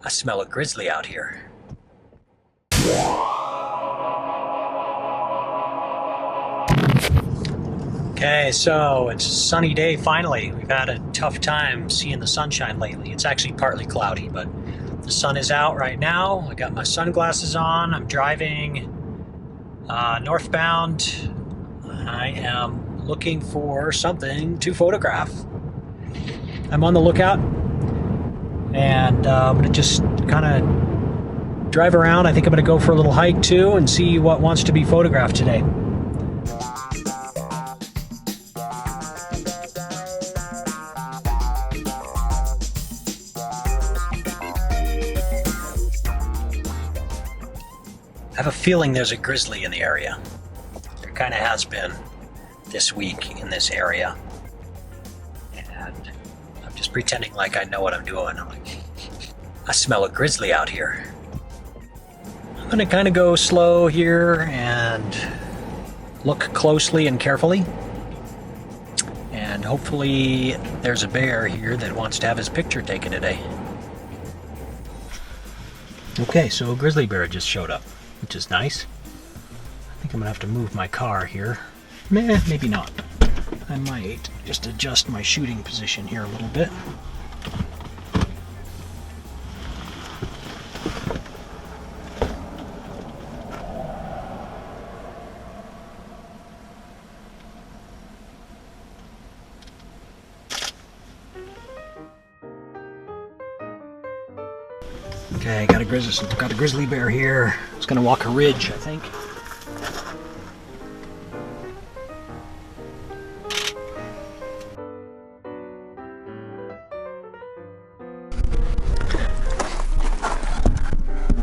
I smell a grizzly out here. Okay, so it's a sunny day finally. We've had a tough time seeing the sunshine lately. It's actually partly cloudy, but the sun is out right now. I got my sunglasses on. I'm driving northbound. I am looking for something to photograph. I'm on the lookout, and I'm gonna just kind of drive around. I think I'm gonna go for a little hike too and see what wants to be photographed today. I have a feeling there's a grizzly in the area. There kind of has been this week in this area. And I'm just pretending like I know what I'm doing. I'm like, I smell a grizzly out here. I'm gonna kind of go slow here and look closely and carefully. And hopefully there's a bear here that wants to have his picture taken today. Okay, so a grizzly bear just showed up, which is nice. I think I'm gonna have to move my car here. Maybe not. I might just adjust my shooting position here a little bit. Okay, got a grizzly bear here. It's gonna walk a ridge, I think.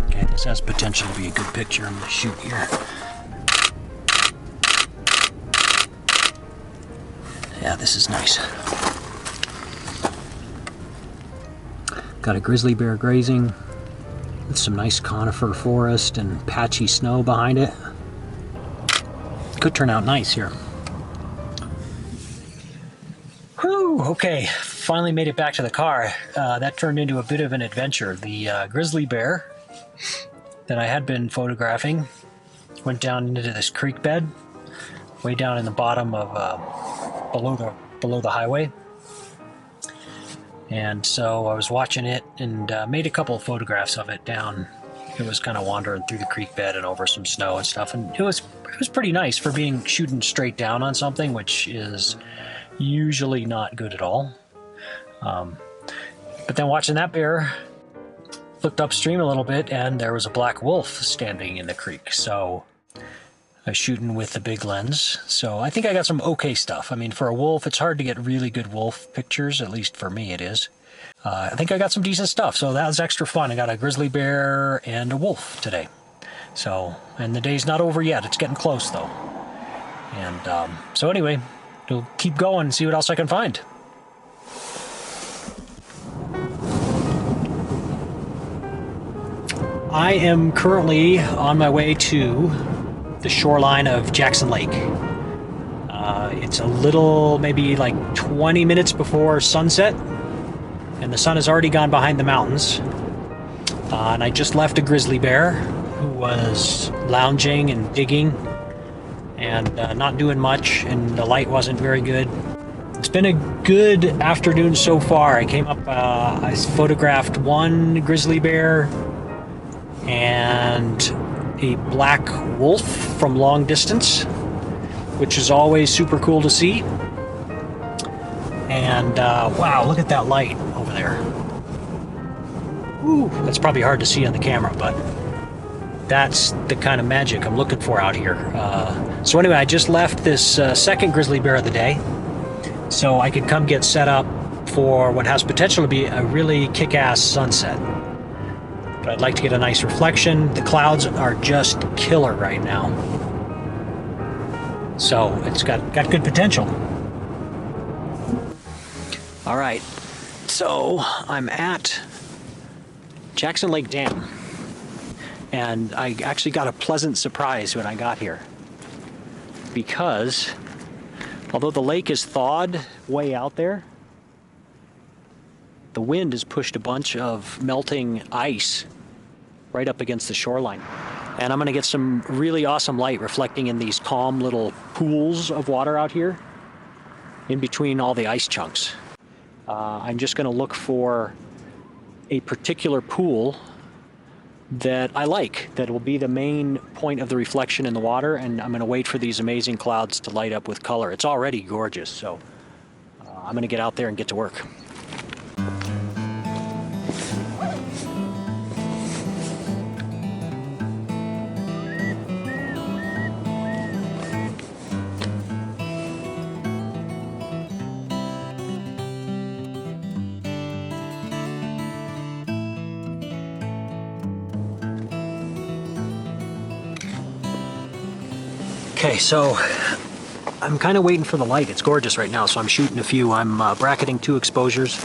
Okay, this has potential to be a good picture. I'm gonna shoot here. Yeah, this is nice. Got a grizzly bear grazing. With some nice conifer forest and patchy snow behind it. Could turn out nice here. Whew, okay, finally made it back to the car. That turned into a bit of an adventure. The grizzly bear that I had been photographing went down into this creek bed, way down in the bottom of below the highway. And so I was watching it and made a couple of photographs of it down. It was kind of wandering through the creek bed and over some snow and stuff. And it was pretty nice for being shooting straight down on something, which is usually not good at all. But then watching that bear, looked upstream a little bit and there was a black wolf standing in the creek. So I was shooting with the big lens, so I think I got some okay stuff. I mean, for a wolf, it's hard to get really good wolf pictures, at least for me it is. I think I got some decent stuff, so that was extra fun. I got a grizzly bear and a wolf today. So, and the day's not over yet. It's getting close, though. And so anyway, we'll keep going and see what else I can find. I am currently on my way to the shoreline of Jackson Lake. It's a little, maybe like 20 minutes before sunset, and the sun has already gone behind the mountains. And I just left a grizzly bear who was lounging and digging and not doing much, and the light wasn't very good. It's been a good afternoon so far. I came up, I photographed one grizzly bear and a black wolf from long distance, which is always super cool to see. And wow, look at that light over there. Ooh, that's probably hard to see on the camera, but that's the kind of magic I'm looking for out here. So anyway, I just left this second grizzly bear of the day, so I could come get set up for what has potential to be a really kick-ass sunset. But I'd like to get a nice reflection. The clouds are just killer right now. So it's got good potential. All right, so I'm at Jackson Lake Dam. And I actually got a pleasant surprise when I got here. Because although the lake is thawed way out there, the wind has pushed a bunch of melting ice right up against the shoreline. And I'm going to get some really awesome light reflecting in these calm little pools of water out here in between all the ice chunks. I'm just going to look for a particular pool that I like, that will be the main point of the reflection in the water, and I'm going to wait for these amazing clouds to light up with color. It's already gorgeous, so I'm going to get out there and get to work. Okay, so I'm kind of waiting for the light. It's gorgeous right now, so I'm shooting a few. I'm bracketing 2 exposures,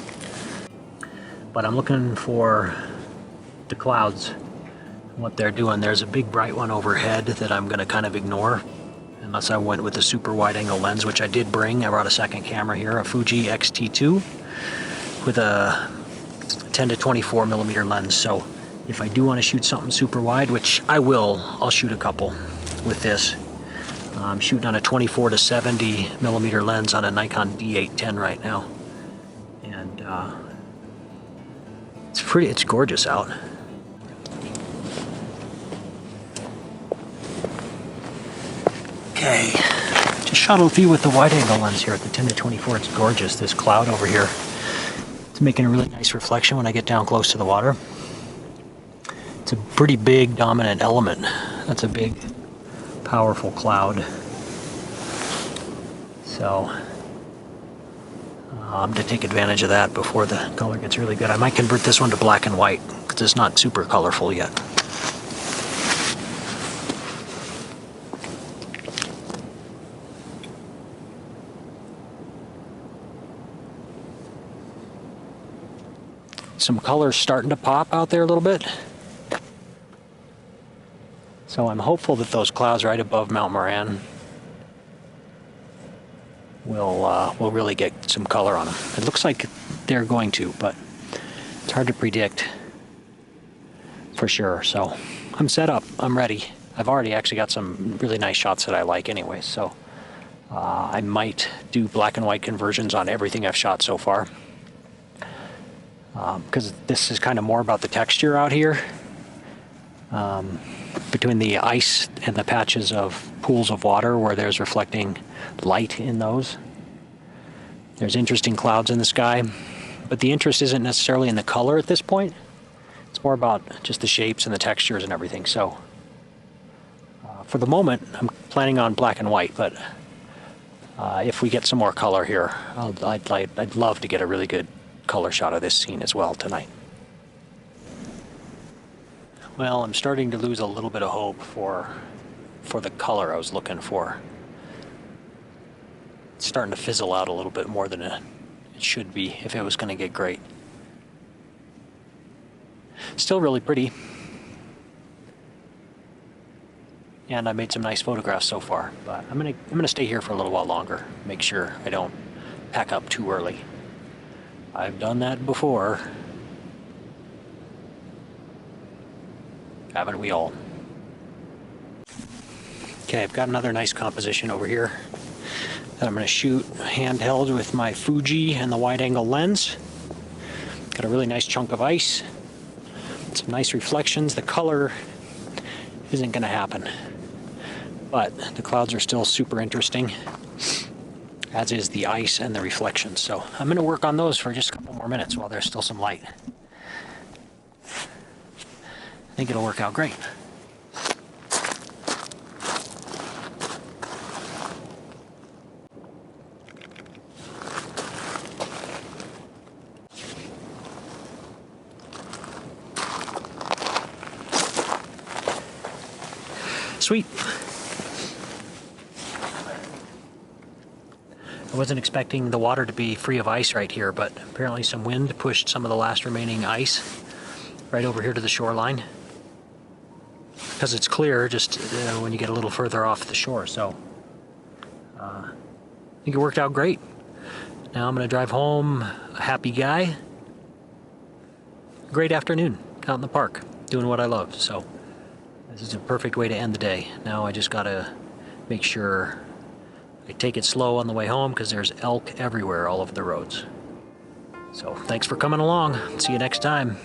but I'm looking for the clouds and what they're doing. There's a big bright one overhead that I'm going to kind of ignore unless I went with a super wide angle lens, which I did bring. I brought a second camera here, a Fuji X-T2 with a 10 to 24 millimeter lens. So if I do want to shoot something super wide, which I will, I'll shoot a couple with this. I'm shooting on a 24 to 70 millimeter lens on a Nikon D810 right now, and it's gorgeous out. Okay, just shot a few with the wide angle lens here at the 10 to 24. It's gorgeous. This cloud over here, it's making a really nice reflection when I get down close to the water. It's a pretty big dominant element. That's a big, powerful cloud. So I'm to take advantage of that before the color gets really good. I might convert this one to black and white because it's not super colorful yet. Some colors starting to pop out there a little bit. So I'm hopeful that those clouds right above Mount Moran will really get some color on them. It looks like they're going to, but it's hard to predict for sure. So I'm set up. I'm ready. I've already actually got some really nice shots that I like anyway. So I might do black and white conversions on everything I've shot so far. Because this is kind of more about the texture out here. Between the ice and the patches of pools of water where there's reflecting light in those. There's interesting clouds in the sky, but the interest isn't necessarily in the color at this point. It's more about just the shapes and the textures and everything. So for the moment, I'm planning on black and white, but if we get some more color here, I'd love to get a really good color shot of this scene as well tonight. Well, I'm starting to lose a little bit of hope for the color I was looking for. It's starting to fizzle out a little bit more than it should be if it was going to get great. Still really pretty. And I made some nice photographs so far, but I'm gonna stay here for a little while longer. Make sure I don't pack up too early. I've done that before. Haven't we all? Okay, I've got another nice composition over here that I'm going to shoot handheld with my Fuji and the wide angle lens. Got a really nice chunk of ice, some nice reflections. The color isn't going to happen, but the clouds are still super interesting, as is the ice and the reflections. So I'm going to work on those for just a couple more minutes while there's still some light. I think it'll work out great. Sweet. I wasn't expecting the water to be free of ice right here, but apparently some wind pushed some of the last remaining ice right over here to the shoreline. Because it's clear just when you get a little further off the shore. So I think it worked out great. Now I'm going to drive home a happy guy great afternoon out in the park, doing what I love. So this is a perfect way to end the day. Now I just gotta make sure I take it slow on the way home because there's elk everywhere all over the roads. So thanks for coming along. See you next time.